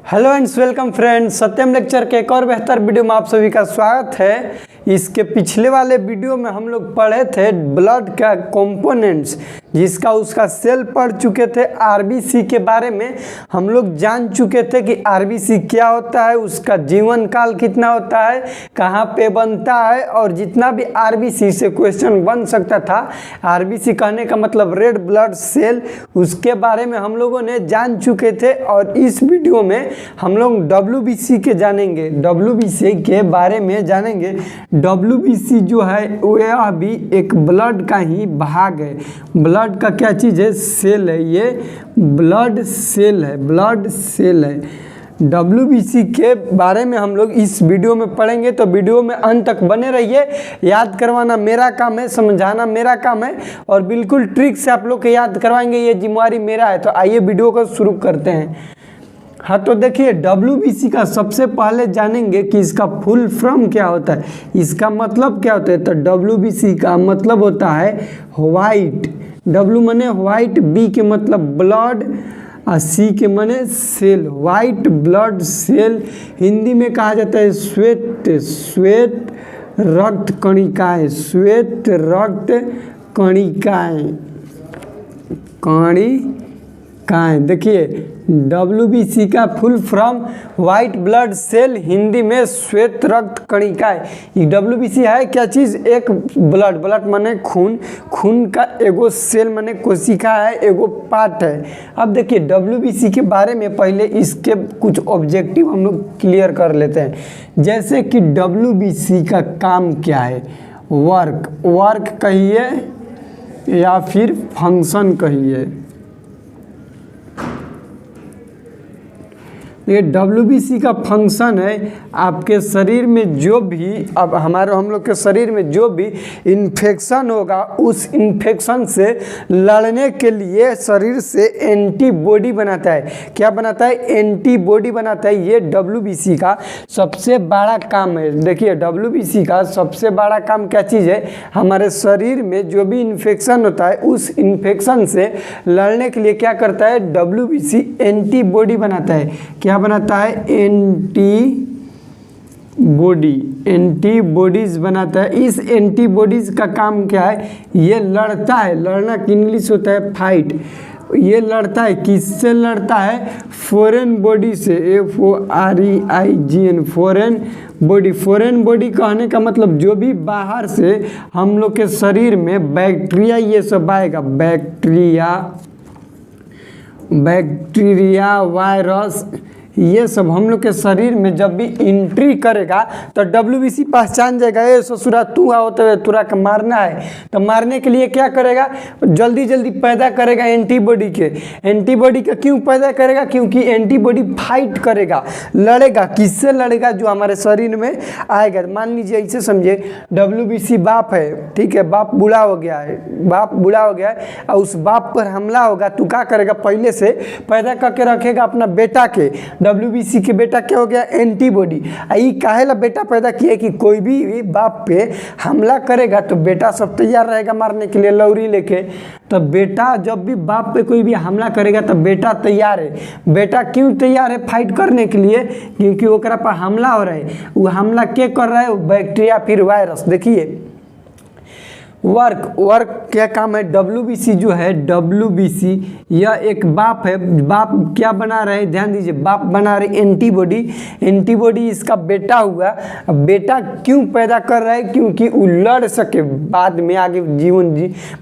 Hello ends welcome friends, सत्यम lecture के एक और बेहतर वीडियो में आप सभी का स्वागत है। इसके पिछले वाले वीडियो में हम लोग पढ़े थे ब्लड का कंपोनेंट्स, जिसका उसका सेल पढ़ चुके थे। आरबीसी के बारे में हम लोग जान चुके थे कि आरबीसी क्या होता है, उसका जीवन काल कितना होता है, कहाँ पे बनता है, और जितना भी आरबीसी से क्वेश्चन बन सकता था। आरबीसी कहने का मतलब रेड ब्लड सेल, उसके बारे में हम लोगों ने जान चुके थे। और इस वीडियो में हम लोग डब्ल्यूबीसी के जानेंगे, डब्ल्यूबीसी के बारे में जानेंगे। डब्ल्यूबीसी जो है वह भी एक ब्लड का ही भाग है। ब्लड का क्या चीज़ है? सेल है। ये ब्लड सेल है, ब्लड सेल है। डब्ल्यूबीसी के बारे में हम लोग इस वीडियो में पढ़ेंगे, तो वीडियो में अंत तक बने रहिए। याद करवाना मेरा काम है, समझाना मेरा काम है, और बिल्कुल ट्रिक से आप लोग को याद करवाएंगे, ये जिम्मेवारी मेरा है। तो आइए वीडियो को शुरू करते हैं। हाँ, तो देखिए डब्ल्यूबीसी का सबसे पहले जानेंगे कि इसका फुल फॉर्म क्या होता है, इसका मतलब क्या होता है। तो डब्ल्यूबीसी का मतलब होता है व्हाइट। डब्ल्यू माने व्हाइट, बी के मतलब ब्लड, और सी के माने cell. White blood cell Hindi में कहा जाता है श्वेत, श्वेत रक्त कणिकाएं, श्वेत रक्त कणिकाएं, कणिकाएं। देखिए डब्ल्यूबीसी का full form white blood cell, Hindi में श्वेत रक्त कणिकाएं। डब्ल्यूबीसी है क्या चीज़? एक ब्लड, ब्लड माने खून, खून का एगो सेल माने कोशिका है, एगो पार्ट है। अब देखिए डब्ल्यूबीसी के बारे में पहले इसके कुछ ऑब्जेक्टिव हम लोग क्लियर कर लेते हैं। जैसे कि डब्ल्यूबीसी का काम क्या है? वर्क, वर्क कहिए या फिर फंक्शन कहिए। ये डब्ल्यूबीसी का फंक्शन है, आपके शरीर में जो भी, अब हम लोग के शरीर में जो भी इन्फेक्शन होगा, उस इन्फेक्शन से लड़ने के लिए शरीर से एंटीबॉडी बनाता है। क्या बनाता है? एंटीबॉडी बनाता है। ये डब्ल्यूबीसी का सबसे बड़ा काम है। देखिए डब्ल्यूबीसी का सबसे बड़ा काम क्या चीज़ है? हमारे शरीर में जो भी इन्फेक्शन होता है, उस इन्फेक्शन से लड़ने के लिए क्या करता है? डब्ल्यूबीसी एंटीबॉडी बनाता है। क्या बनाता है? एंटीबॉडी, एंटीबॉडीज बनाता है। इस एंटीबॉडीज का काम क्या है? ये लड़ता है। लड़ना की इंग्लिश होता है फाइट। ये लड़ता है, किससे लड़ता है? फॉरेन बॉडी से, FOREIGN, foreign body. Foreign body कहने का मतलब जो भी बाहर से हम लोग के शरीर में बैक्टीरिया ये सब आएगा, बैक्टीरिया वायरस, ये सब हम लोग के शरीर में जब भी एंट्री करेगा तो डब्ल्यूबीसी पहचान जाएगा, ये ससुरा तू आओ तो तुरा का मारना है। तो मारने के लिए क्या करेगा? जल्दी जल्दी पैदा करेगा एंटीबॉडी के। एंटीबॉडी का क्यों पैदा करेगा? क्योंकि एंटीबॉडी फाइट करेगा, लड़ेगा। किससे लड़ेगा? जो हमारे शरीर में आएगा। मान लीजिए ऐसे समझिए, डब्ल्यूबीसी बाप है, ठीक है, बाप बूढ़ा हो गया है, बाप बूढ़ा हो गया है, और उस बाप पर हमला होगा तो क्या करेगा? पहले से पैदा करके रखेगा अपना बेटा के। डब्ल्यूबीसी के बेटा क्या हो गया? एंटीबॉडी। आई काहेला बेटा पैदा किया कि कोई भी बाप पे हमला करेगा तो बेटा सब तैयार रहेगा मारने के लिए, लौरी लेके। तो बेटा जब भी बाप पे कोई भी हमला करेगा तो बेटा तैयार है। बेटा क्यों तैयार है? फाइट करने के लिए, क्योंकि ओकरा पर हमला हो रहा है। वो हमला क्या कर रहा है? बैक्टीरिया फिर वायरस। देखिए वर्क क्या काम है? डब्ल्यूबीसी जो है, डब्ल्यूबीसी यह एक बाप है। बाप क्या बना रहे हैं? ध्यान दीजिए, बाप बना रहे एंटीबॉडी। एंटीबॉडी इसका बेटा हुआ। अब बेटा क्यों पैदा कर रहा है? क्योंकि वो लड़ सके, बाद में आगे जीवन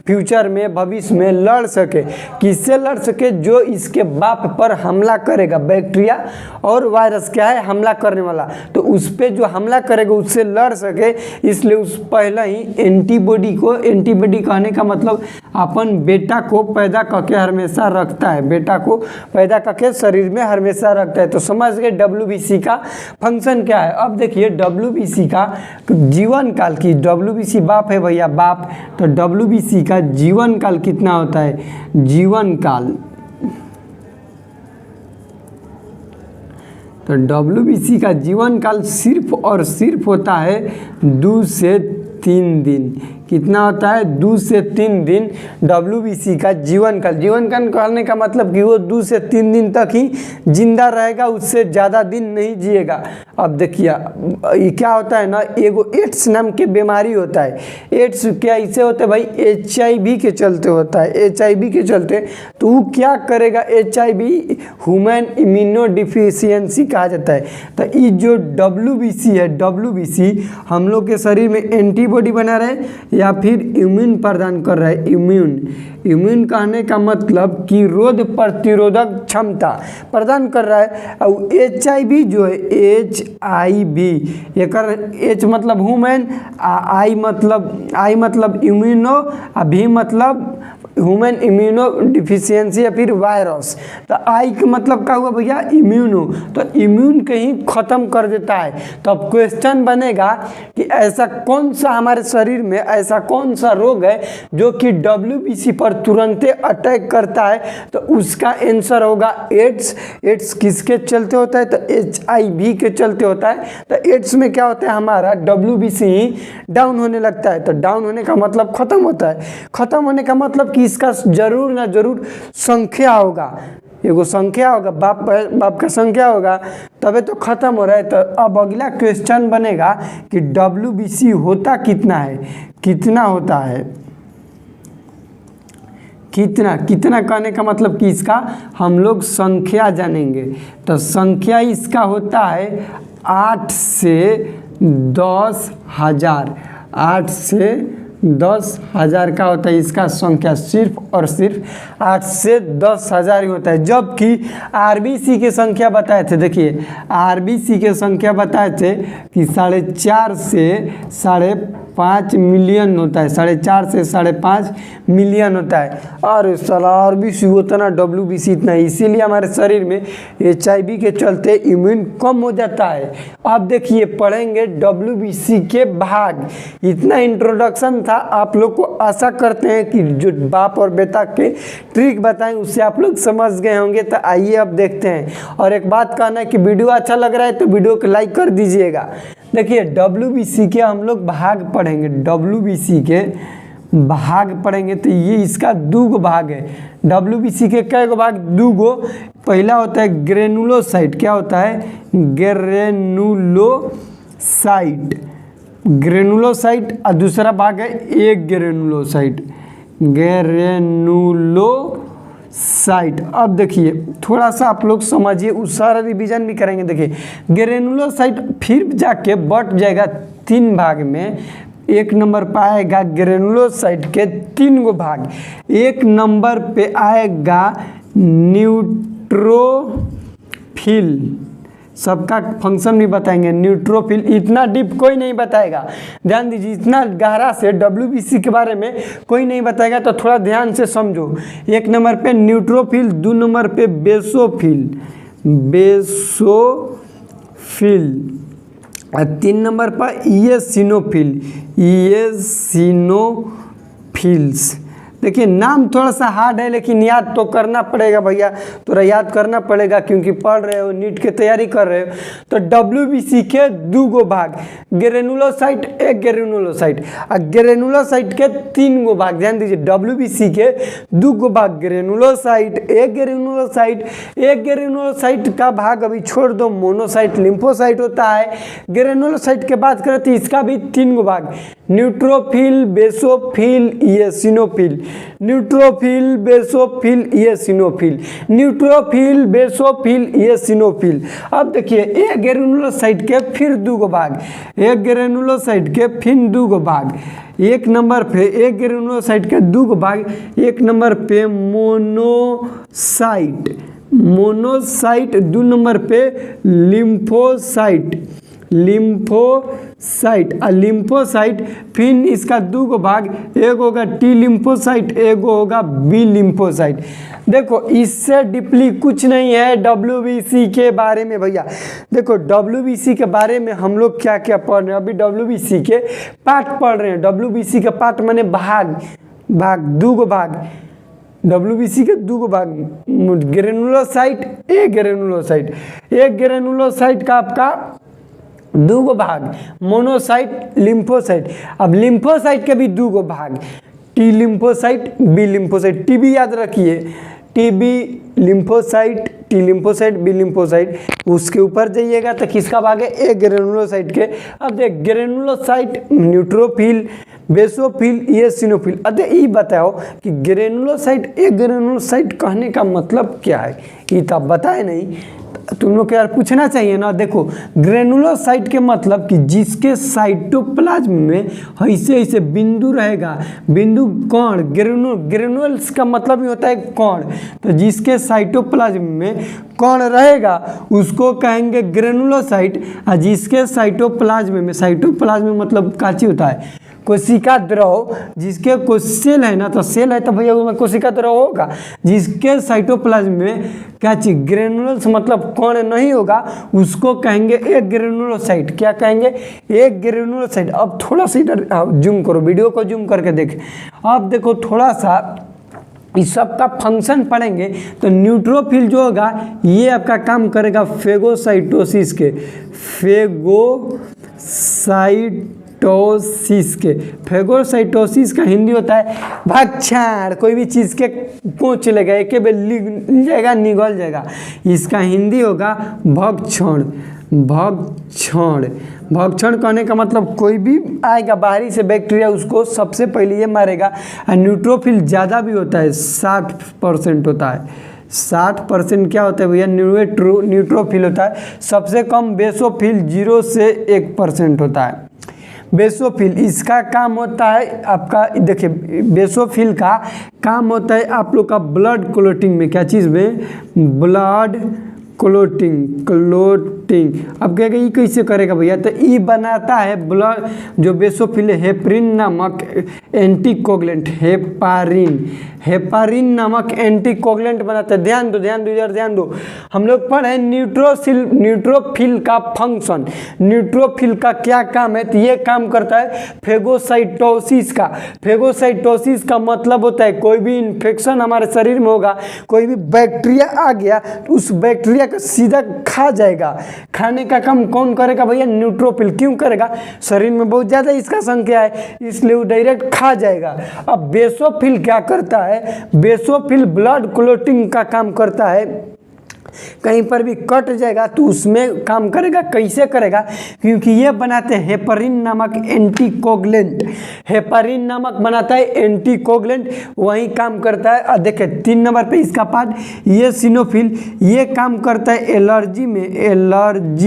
फ्यूचर में, भविष्य में लड़ सके। किससे लड़ सके? जो इसके बाप पर हमला करेगा। बैक्टीरिया और वायरस क्या है? हमला करने वाला। तो उस पर जो हमला करेगा उससे लड़ सके, इसलिए उस पहले ही एंटीबॉडी को, एंटीबॉडी कहने का मतलब अपन बेटा को पैदा करके हमेशा रखता है, बेटा को पैदा करके शरीर में हमेशा रखता है। तो समझ गए डब्ल्यूबीसी का फंक्शन क्या है। अब देखिए डब्ल्यूबीसी का जीवन काल की, डब्ल्यूबीसी बाप है भैया, बाप, तो डब्ल्यूबीसी का जीवन काल कितना होता है? जीवन काल, तो डब्ल्यूबीसी का जीवन काल सिर्फ और सिर्फ होता है 2 से 3 दिन। कितना होता है 2 से 3 दिन WBC का जीवन काल। जीवन काल कहने का मतलब कि वो 2 से 3 दिन तक ही जिंदा रहेगा, उससे ज़्यादा दिन नहीं जिएगा। अब देखिए ये क्या होता है ना, एगो एड्स नाम के बीमारी होता है। एड्स क्या इससे होता है भाई, HIV के चलते होता है, HIV के चलते। तो वो क्या करेगा, HIV ह्यूमन इम्यूनो डिफिशियंसी कहा जाता है। तो ये जो WBC है, WBC हम लोग के शरीर में एंटीबॉडी बना रहे या फिर इम्यून प्रदान कर रहा है। इम्यून कहने का मतलब कि रोग प्रतिरोधक क्षमता प्रदान कर रहा है। और HIV जो है, HIV एच मतलब ह्यूमन, आई मतलब इम्यूनो, V मतलब ह्यूमन इम्यूनो डिफिशियंसी या फिर वायरस। तो आई का मतलब क्या हुआ भैया, इम्यूनो। तो इम्यून के ही खत्म कर देता है। तो अब क्वेश्चन बनेगा कि ऐसा कौन सा हमारे शरीर में ऐसा कौन सा रोग है जो कि WBC पर तुरंत अटैक करता है। तो उसका आंसर होगा एड्स। एड्स किसके चलते होता है, तो HIV के चलते होता है। तो एड्स में क्या होता है, हमारा WBC ही डाउन होने लगता है। तो डाउन होने का मतलब खत्म होता है। खत्म होने का मतलब कि इसका जरूर ना जरूर संख्या होगा, एगो संख्या होगा, बाप का संख्या होगा, तबे तो खत्म हो रहा है। तो अब अगला क्वेश्चन बनेगा कि WBC होता कितना है, कितना होता है, कितना कहने का मतलब कि इसका हम लोग संख्या जानेंगे। तो संख्या इसका होता है 8 से 10,000, 8 से 10,000 का होता है इसका संख्या, सिर्फ और सिर्फ 8 से 10,000 ही होता है। जबकि RBC की संख्या बताए थे, देखिए RBC के संख्या बताए थे कि 4.5 से 5.5 मिलियन होता है, 4.5 से 5.5 मिलियन होता है। और साला RBC उतना, WBC इतना, इसीलिए हमारे शरीर में HIV के चलते इम्यून कम हो जाता है। अब देखिए पढ़ेंगे WBC के भाग। इतना इंट्रोडक्शन था, आप लोग को आशा करते हैं कि जो बाप और बेटा के ट्रिक बताएं उससे आप लोग समझ गए होंगे। तो आइए अब देखते हैं। और एक बात कहना है कि वीडियो अच्छा लग रहा है तो वीडियो को लाइक कर दीजिएगा। देखिए WBC के हम लोग भाग पढ़ेंगे, WBC के भाग पढ़ेंगे। तो ये इसका 2 भाग है। WBC के कै गो भाग, 2। पहला होता है ग्रेनुलोसाइट। क्या होता है, ग्रेनुलोसाइट, ग्रेनुलोसाइट। और दूसरा भाग है एक ग्रेनुलोसाइट, ग्रेनुलोसाइट। अब देखिए थोड़ा सा आप लोग समझिए, उस सारा रिवीजन भी करेंगे। देखिए ग्रेनुलोसाइट फिर जाके बट जाएगा 3 भाग में। 1 नंबर पर आएगा ग्रेनुलोसाइट के 3 गो भाग। 1 नंबर पे आएगा न्यूट्रोफिल, सबका फंक्शन भी बताएंगे। न्यूट्रोफिल इतना डीप कोई नहीं बताएगा, ध्यान दीजिए, इतना गहरा से WBC के बारे में कोई नहीं बताएगा। तो थोड़ा ध्यान से समझो। 1 नंबर पे न्यूट्रोफिल, 2 नंबर पे बेसोफिल, और 3 नंबर पर इएसिनोफिल्स। देखिए नाम थोड़ा सा हार्ड है लेकिन याद तो करना पड़ेगा भैया, थोड़ा याद करना पड़ेगा क्योंकि पढ़ रहे हो, नीट की तैयारी कर रहे हो। तो WBC के 2 गो भाग, ग्रेनुलोसाइट, एक ग्रेनुलोसाइट, और ग्रेनुलोसाइट के 3 गो भाग। ध्यान दीजिए WBC के 2 गो भाग, ग्रेनुलोसाइट, एक ग्रेनुलोसाइट। एक ग्रेनुलोसाइट का भाग अभी छोड़ दो, मोनोसाइट, लिम्फोसाइट होता है। ग्रेनुलोसाइट के बात करें तो इसका भी 3 गो भाग, neutrophil, basophil, eosinophil. Neutrophil, basophil, eosinophil, neutrophil, basophil, eosinophil. अब देखिए एक ग्रेनुलोसाइट के फिर 2 गो भाग, एक ग्रेनुलोसाइट के फिर 2 गो भाग। 1 नंबर पे एक ग्रेनुलोसाइट के 2 गो भाग। 1 नंबर पे मोनोसाइट, 2 नंबर पे लिम्फोसाइट, और लिम्फोसाइट फिर इसका 2 गो भाग, एक होगा T लिम्फोसाइट, एक होगा B लिम्फोसाइट। देखो इससे डीपली कुछ नहीं है WBC के बारे में भैया। देखो WBC के बारे में हम लोग क्या क्या पढ़ रहे हैं, अभी WBC के पार्ट पढ़ रहे हैं। WBC के पार्ट माने भाग, 2 गो भाग, WBC के 2 गो भाग, ग्रेनुलोसाइट, एक ग्रेनुलोसाइट। एक ग्रेनुलोसाइट का आपका दो गो भाग, मोनोसाइट, लिम्फोसाइट। अब लिम्फोसाइट के भी दो गो भाग, T lymphocyte, B lymphocyte. TB याद रखिए, TB lymphocyte, T lymphocyte, B lymphocyte. उसके ऊपर जाइएगा तो किसका भाग है, ए ग्रेनुलोसाइट के। अब देख ग्रेनुलोसाइट, न्यूट्रोफिल, बेसोफिल, ये सिनोफिल। अरे ये बताओ कि ग्रेनुलोसाइट, ए ग्रेनुलोसाइट कहने का मतलब क्या है, ये तो बताए नहीं। तुम लोग को यार पूछना चाहिए ना। देखो ग्रेनुलोसाइट के मतलब कि जिसके साइटोप्लाज्म में ऐसे ऐसे बिंदु रहेगा, बिंदु कण, ग्रेनुल्स का भी होता है कण। तो जिसके साइटोप्लाज्म में कण रहेगा उसको कहेंगे ग्रेनुलोसाइट। और जिसके साइटोप्लाज्म मतलब काची होता है, कोशिका द्रव। जिसके सेल है ना, तो सेल है तो भैया उसमें कोशिका द्रव होगा। जिसके साइटोप्लाज्म में क्या चीज, ग्रेनुल्स मतलब कण नहीं होगा, उसको कहेंगे एक ग्रेनुलोसाइट। क्या कहेंगे, एक ग्रेनुलोसाइट। अब थोड़ा सा इधर जूम करो, वीडियो को जूम करके देख। अब देखो थोड़ा सा इस सब का फंक्शन पढ़ेंगे तो न्यूट्रोफिल जो होगा ये आपका काम करेगा फेगोसाइटोसिस के, फेगोसाइटोसिस का हिंदी होता है भक्षण। कोई भी चीज़ के कोच लेगा, एक बेर जाएगा, निगल जाएगा, इसका हिंदी होगा भक्षण। भक्षण कहने का मतलब कोई भी आएगा बाहरी से बैक्टीरिया, उसको सबसे पहले ये मारेगा। और न्यूट्रोफिल ज़्यादा भी होता है, 60% होता है। 60% क्या होता है भैया, न्यूट्रोफिल होता है। सबसे कम बेसोफिल 0 से 1% होता है। बेसोफिल इसका काम होता है आपका, देखिए बेसोफिल का काम होता है आप लोग का ब्लड क्लोटिंग में। क्या चीज़ में, ब्लड क्लोटिंग। अब कहेगा ये कैसे करेगा भैया, तो ये बनाता है ब्लड, जो बेसोफिल है हेपरिन नामक एंटीकोगुलेंट, हेपारिन नामक एंटीकोगुलेंट बनाता है। ध्यान दो, हम लोग पढ़े न्यूट्रोफिल का फंक्शन। न्यूट्रोफिल का क्या काम है, तो ये काम करता है फेगोसाइटोसिस का। फेगोसाइटोसिस का मतलब होता है कोई भी इन्फेक्शन हमारे शरीर में होगा, कोई भी बैक्टीरिया आ गया तो उस बैक्टीरिया को सीधा खा जाएगा। खाने का काम कौन करेगा भैया, न्यूट्रोफिल। क्यों करेगा, शरीर में बहुत ज़्यादा इसका संख्या है, इसलिए वो डायरेक्ट खा जाएगा। अब बेसोफिल क्या करता है, बेसोफिल ब्लड क्लोटिंग का काम करता है। कहीं पर भी कट जाएगा तो उसमें काम करेगा। कैसे करेगा, क्योंकि ये बनाते हैं हेपरिन नामक एंटीकोगुलेंट। हेपरिन नामक बनाता है एंटीकोगुलेंट, वही काम करता है। और देखिए 3 नंबर पे इसका पार्ट, ये सिनोफिल, ये काम करता है एलर्जी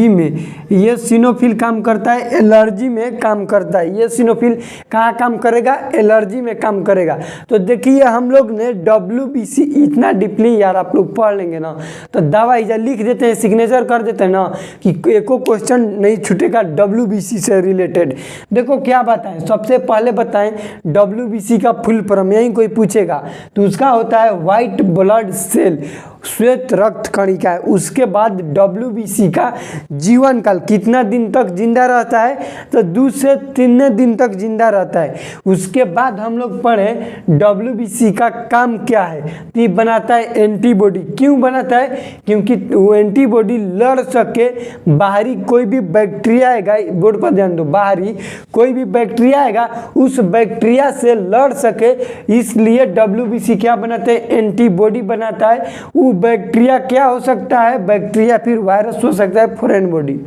में। ये सिनोफिल काम करता है एलर्जी में, काम करता है। ये सिनोफिल कहाँ काम करेगा, एलर्जी में काम करेगा। तो देखिए हम लोग ने WBC इतना डीपली यार आप लोग पढ़ लेंगे ना, तो दवा इधर लिख देते हैं, सिग्नेचर कर देते हैं ना, कि एको क्वेश्चन नहीं छूटेगा WBC से रिलेटेड। देखो क्या बताएं, सबसे पहले बताएं WBC का फुल फॉर्म, यही कोई पूछेगा तो उसका होता है व्हाइट ब्लड सेल, श्वेत रक्त कणिका है। उसके बाद WBC का जीवन काल कितना दिन तक जिंदा रहता है, तो 2 से 3 दिन तक जिंदा रहता है। उसके बाद हम लोग पढ़े WBC का काम क्या है, तो ये बनाता है एंटीबॉडी। क्यों बनाता है, क्योंकि वो एंटीबॉडी लड़ सके, बाहरी कोई भी बैक्टीरिया आएगा, बोर्ड पर ध्यान दो, बाहरी कोई भी बैक्टीरिया आएगा उस बैक्टीरिया से लड़ सके, इसलिए WBC क्या बनाते हैं, एंटीबॉडी बनाता है। वो बैक्टीरिया क्या हो सकता है, बैक्टीरिया फिर वायरस हो सकता है, फॉरेन बॉडी।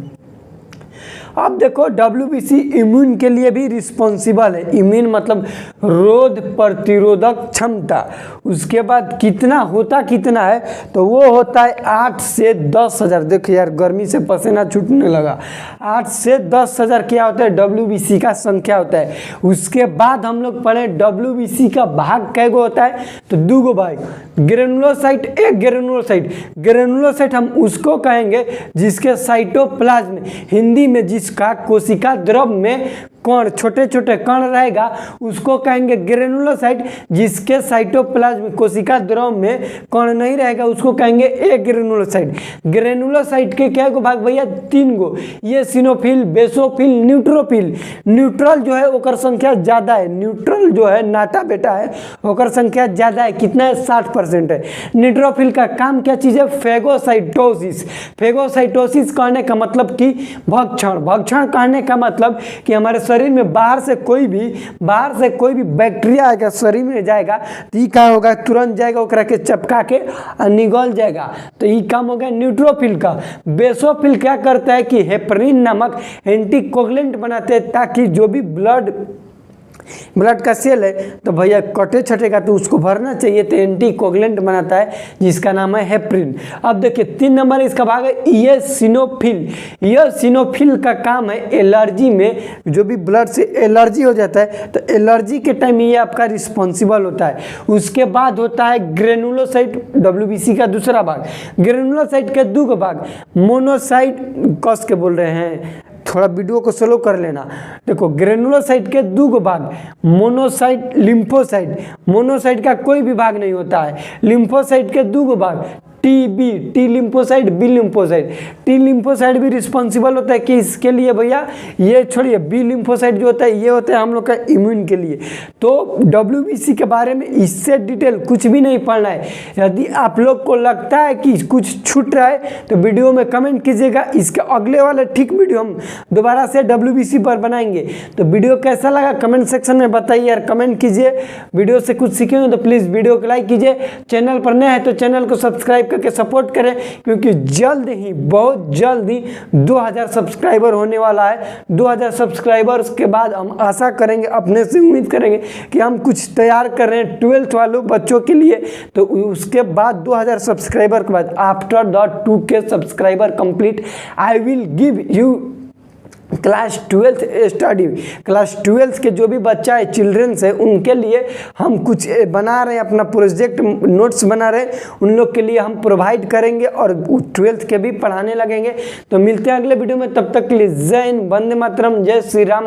अब देखो WBC इम्यून के लिए भी रिस्पॉन्सिबल है। इम्यून मतलब रोग प्रतिरोधक क्षमता। उसके बाद कितना होता कितना है, तो वो होता है 8 से 10,000। देखो यार गर्मी से पसीना छूटने लगा। 8 से 10,000 क्या होता है, WBC का संख्या होता है। उसके बाद हम लोग पढ़े WBC का भाग कैगो होता है, तो 2 गो भाग, ग्रेनुलोसाइट, एक ग्रेनुलोसाइट हम उसको कहेंगे जिसके साइटोप्लाज्म, हिंदी में जिसका कोशिका द्रव में कण, छोटे छोटे कण रहेगा उसको कहेंगे ग्रेनुलोसाइट। जिसके साइटोप्लाज्म कोशिका द्रव में कण नहीं रहेगा उसको कहेंगे एग्रेनुलोसाइट। ग्रेनुलोसाइट के क्या गो भाग भैया? 3 गो, ये सिनोफिल, बेसोफिल, न्यूट्रोफिल। न्यूट्रल जो है ओकर संख्या ज्यादा है, न्यूट्रल जो है नाटा बेटा है ओकर संख्या ज्यादा है, कितना है? 60% है। न्यूट्रोफिल का काम क्या चीज है? फेगोसाइटोसिस। फेगोसाइटोसिस कहने का मतलब कि भक्षण, भक्षण कहने का मतलब कि हमारे शरीर में बाहर से कोई भी बैक्टीरिया आएगा शरीर में जाएगा तो ये क्या होगा? तुरंत जाएगा ओकरा के चपका के निगल जाएगा, तो ये काम हो गया न्यूट्रोफिल का। बेसोफिल क्या करता है कि हेपरिन नामक एंटीकोगुलेंट बनाते हैं ताकि जो भी ब्लड का सेल है तो भैया कटे छटेगा तो उसको भरना चाहिए, तो एंटीकोगुलेंट बनाता है जिसका नाम है हेपरिन। अब देखिए 3 नंबर इसका भाग है इयोसिनोफिल। इयोसिनोफिल का काम है एलर्जी में, जो भी ब्लड से एलर्जी हो जाता है तो एलर्जी के टाइम ये आपका रिस्पॉन्सिबल होता है। उसके बाद होता है ग्रेनुलोसाइट, WBC का दूसरा भाग। ग्रेनुलोसाइट के 2 भाग, मोनोसाइट, कस के बोल रहे हैं, थोड़ा वीडियो को स्लो कर लेना। देखो ग्रेनुलोसाइट के 2 भाग, मोनोसाइट, लिम्फोसाइट। मोनोसाइट का कोई भी भाग नहीं होता है। लिम्फोसाइट के 2 भाग, T lymphocyte, B lymphocyte. T lymphocyte भी रिस्पॉन्सिबल होता है कि इसके लिए भैया, ये छोड़िए, बी लिम्फोसाइट जो होता है ये होता है हम लोग का इम्यून के लिए। तो WBC के बारे में इससे डिटेल कुछ भी नहीं पढ़ना है। यदि आप लोग को लगता है कि कुछ छूट रहा है तो वीडियो में कमेंट कीजिएगा, इसके अगले वाले ठीक वीडियो हम दोबारा से WBC पर बनाएंगे। तो वीडियो कैसा लगा कमेंट सेक्शन में बताइए यार, कमेंट कीजिए। वीडियो से कुछ सीखेंगे तो प्लीज़ वीडियो को लाइक कीजिए। चैनल पर नए हैं तो चैनल को सब्सक्राइब करके सपोर्ट करें, क्योंकि जल्द ही, बहुत जल्द ही 2000 सब्सक्राइबर होने वाला है। 2000 सब्सक्राइबर्स के बाद हम आशा करेंगे, अपने से उम्मीद करेंगे कि हम कुछ तैयार कर रहे हैं 12th वालों बच्चों के लिए। तो उसके बाद 2000 सब्सक्राइबर के बाद after the 2K subscriber complete I will give you class 12th study. Class 12th के जो भी बच्चा है, चिल्ड्रंस है, उनके लिए हम कुछ बना रहे हैं, अपना प्रोजेक्ट नोट्स बना रहे हैं, उन लोग के लिए हम प्रोवाइड करेंगे और 12th के भी पढ़ाने लगेंगे। तो मिलते हैं अगले वीडियो में, तब तक के लिए जय हिंद, वंदे मातरम, जय श्री राम।